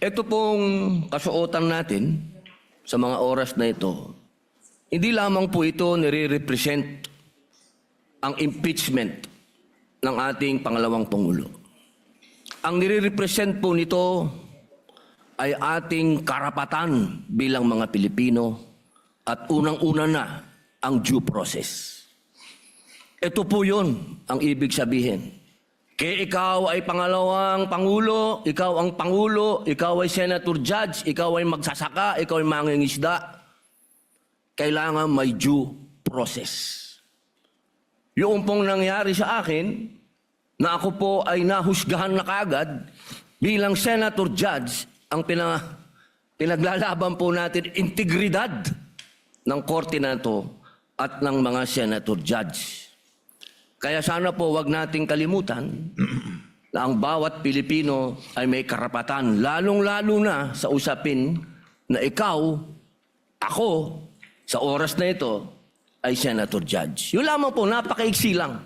Ito pong kasuotan natin sa mga oras na ito, hindi lamang po ito nire-represent ang impeachment ng ating pangalawang Pangulo. Ang nire-represent po nito ay ating karapatan bilang mga Pilipino at unang-una na ang due process. Ito po yun ang ibig sabihin. Kaya ikaw ay pangalawang Pangulo, ikaw ang Pangulo, ikaw ay Senator Judge, ikaw ay magsasaka, ikaw ay mangingisda, kailangan may due process. Yung pong nangyari sa akin, na ako po ay nahusgahan na kaagad bilang Senator Judge, ang pinaglalaban po natin integridad ng korte na ito at ng mga Senator Judge. Kaya sana po wag nating kalimutan na ang bawat Pilipino ay may karapatan, lalong-lalo na sa usapin na ikaw, ako, sa oras na ito, ay Senator Judge. Yun lamang po, napakaiksi lang.